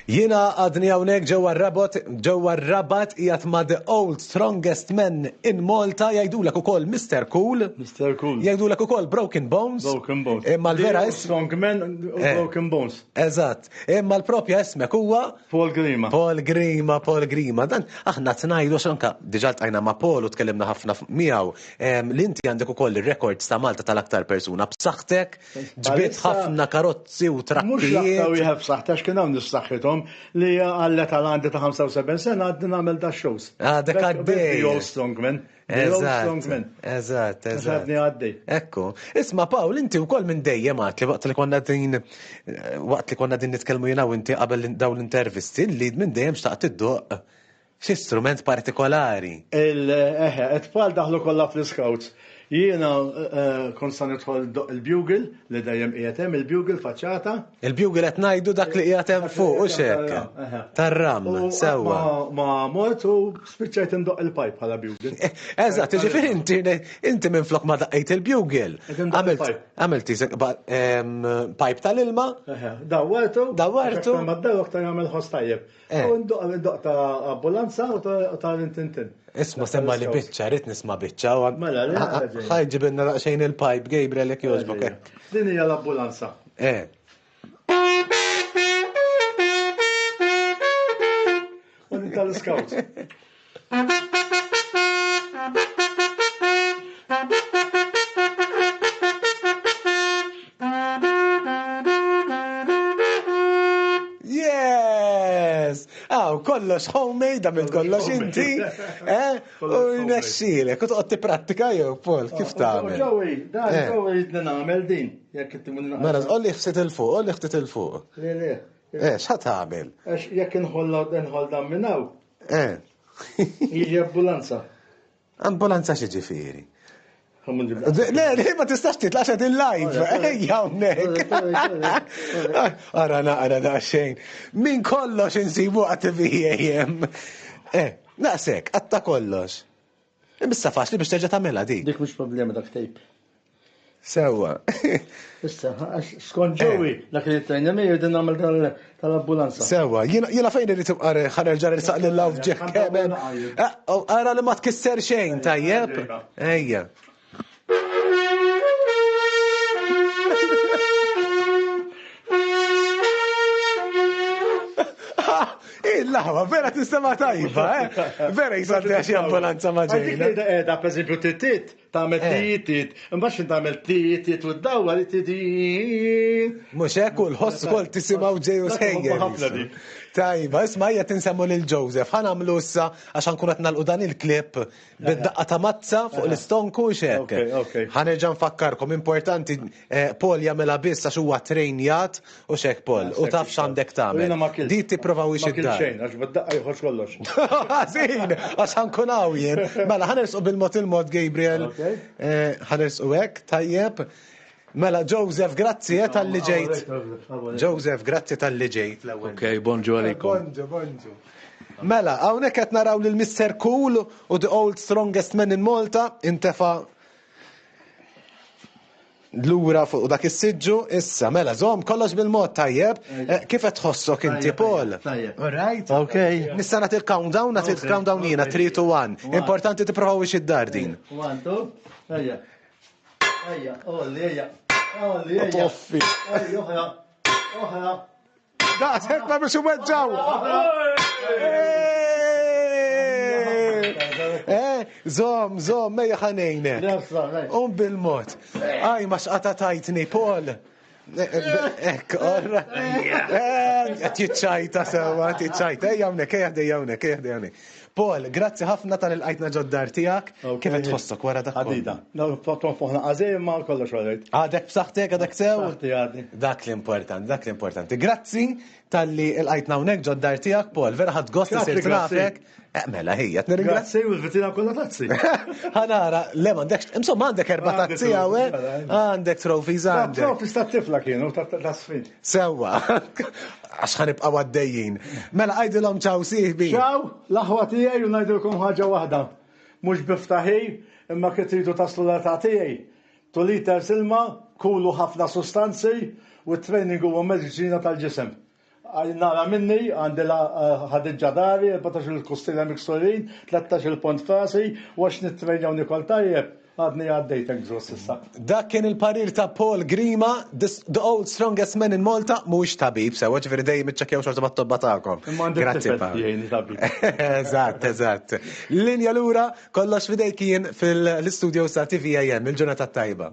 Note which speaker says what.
Speaker 1: Jiena għadni hawnhekk ġewwa r-Rabat qiegħed ma' the old strongest men in Malta jgħidulek ukoll Mr. Cool.
Speaker 2: Mr. Cool.
Speaker 1: Jgħidulek ukoll Broken Bones.
Speaker 2: Broken Bones.
Speaker 1: Imma l-vera
Speaker 2: Strong men Broken Bones.
Speaker 1: Eżatt. Imma l-propja ismek huwa
Speaker 2: Paul Grima.
Speaker 1: Paul Grima. Dan aħna tnajdu xanka diġà ltqajna ma' Paul u tkellimna ħafna miegħu. L-inti għandek ukoll ir-records ta' Malta tal-aktar persuna b'saħħtek, ġbiet ħafna karozzi u trakkijiet.
Speaker 2: Mhux l-aktar wieħed b'saħħtek x'kien hawn nissaħħithom li għallet għal-għandi ta' 75 sena għaddi nagħmel da' shows.
Speaker 1: Dak għaddej.
Speaker 2: The old strongman.
Speaker 1: Eżatt.
Speaker 2: Għadni għaddej.
Speaker 1: Ekku. Isma' Pawl, inti wkoll minn dejjem għat li waqt li konna din nitkellmu jiena u inti qabel dawn l-intervisti li minn dejjem xtaqt iddoq x'istrument partikolari.
Speaker 2: It-tfal daħlu kollha fl-scouts. Jiena kont sa nidħol il-bugle li dejjem qiegħed hemm il-bugle faċċata.
Speaker 1: Il-bugle qed ngħidu dak li qiegħed hemm fuq u x'hekk. Tar-ram, sewwa.
Speaker 2: Ma mort u spiċċajt indoq il-pipe bħala bugle.
Speaker 1: Eżatt, ġifieri inti minflok ma daqqejt il-bugle. Għamilt pipe tal-ilma. Dawwartu.
Speaker 2: Ma d-dawk ta' jagħmel ħoss tajjeb. U ndoq ta' ambulanza u ta' l-intintin.
Speaker 1: Isma' semma li biċċa, rrid nisma' biċċa.
Speaker 2: Mela,
Speaker 1: ħajġibinna daqsxejn il-pipe, Gabriel, jekk jogħġbok hekk.
Speaker 2: Din hija l-ambulanza. U din tal-scouts.
Speaker 1: Kollox homemade, għamilt kollox inti, u jnexxilek, u toqgħod tipprattika jew Paul, kif tagħmel?
Speaker 2: Ġowi, nagħmel din, jekk inti
Speaker 1: Mela, qolli ftit il-fuq,
Speaker 2: Le.
Speaker 1: X'ħad tagħmel?
Speaker 2: Jekk inħol dan minn hawn. Jiġi ambulanza.
Speaker 1: Ambulanza xi ġifieri?
Speaker 2: Le,
Speaker 1: ma tistax titlaq din live, ejja hawnhekk. Ara naqra daqsxejn. Min kollox insibu għat-TVAM. Naqsek, għatta kollox. Issa faċli biex terġa' tagħmilha dik.
Speaker 2: Dik mhux problema dak tejp.
Speaker 1: Sewwa.
Speaker 2: Issa, skont ġewi, dak li trejna mi jridin nagħmel tal-ambulanza.
Speaker 1: Sewwa, jiena fejn irid tibqa' ħanerġa' nisaq lil law ġeħ keben. Ara li ma tkisser xejn tajjeb. Ejja. Il-laħwa, vera tistema tajba, vera jisaddi għaxi ambulanza maġġejna.
Speaker 2: Da, per esempio, titit, tamel titit, mbax tamel titit u d-dawwa li titit.
Speaker 1: Mux ekku l-ħoss kol tisimaw ġeju sejjer. Tajba, ismajja tinsemmu lil-Joseph, ħanamlu issa għaxan kunat nalqu dan il-klip bid-daqqa ta' mazza fuq l-istonku xek. ħanerġan fakkarkom, importanti, Paul jamela biss għax huwa trejnjat u xek Paul, u taf x'għandek tagħmel. Di tipprovaw ix-id-dar.
Speaker 2: Għax bid-daqqa jħoċ kollox.
Speaker 1: Għazin, għaxan kunaw jien. Mela, ħanersu bil-mod Gabriel, ħanersu hekk, tajjeb. Mela, Joseph, grazzi tal-li ġejt. Joseph, grazzi tal-li ġejt.
Speaker 3: Ok, bonġu għalikom.
Speaker 1: Bonġu. Mela, hawnhekk qed naraw lil Mr. Cool u the old strongest man in Malta intefa' lura fuq dak is-siġġu issa. Mela, żomm kollox bil-mod tajjeb. Kif qed tħossok inti, Paul?
Speaker 2: Tajjeb.
Speaker 1: All right.
Speaker 3: Ok.
Speaker 1: Nista' nagħti il-countdown jiena 3 to 1. Importanti tippruvaw ix-id-dar din.
Speaker 2: 1, 2, ejja. Ejja, olli, ejja. Olli, ejja.
Speaker 1: Toffi.
Speaker 2: Oħra.
Speaker 1: Daqshekk ma biex iweġġaw. Zom, mejja ħanejne. Bil-mod. Aj, ma xqata tajtni, Paul. Ekk, orra. Għat jitċajta sewa, jitċajta. Ejjawnek. Paul, grazzi ħafna tal-qajtna ġoddar tijak. Kif tħossok wara dak?
Speaker 2: Għadida. Fatton fuħna għazim ma kollox għadid.
Speaker 1: Għadek b'saħtek, għadek sew?
Speaker 2: Għaddi.
Speaker 1: Dak l-importanti. Grazzi tal-li l-qajtna unek ġoddar tijak, Paul. Vera ħad gost sir trafek. Mela, hija,
Speaker 2: Grazzi u l-vitina kolla tazzi.
Speaker 1: Ħanara, le, insomma, għandek 4 tazzi għawe, għandek trophies għandek.
Speaker 2: Trophies ta' tifla kienu, ta' sfin.
Speaker 1: Sewa, għax ħanibqa' għaddejjin. Mela, għajdilhom ċaw siħbi.
Speaker 2: ċaw, l-aħwa tijaj u najdilkom ħaġa wahda. Mux biftaħi, imma kitridu taslu l-ta' tijaj. 2 liter silma, kulu ħafna sustanzi u t-training u medicina tal-ġisem. nara minni, għandi ħadid ġadari, 14 il-kustila miksurin, 13 il-pont fasi, u għax nittrejnaw Nikol tajjeb, għadni għaddejtek ġus issa.
Speaker 1: Dak kien il-parir ta' Paul Grima, the old strongest man in Malta, mux tabib, sewa ġveri dejjem iċċekjaw xorta bat-tobba ta'kom.
Speaker 2: Grazie Paul.
Speaker 1: Eżatt. Linja l-ura, kollox fidejk jien fil-studio sa' TVIM, il-ġurnata tajba.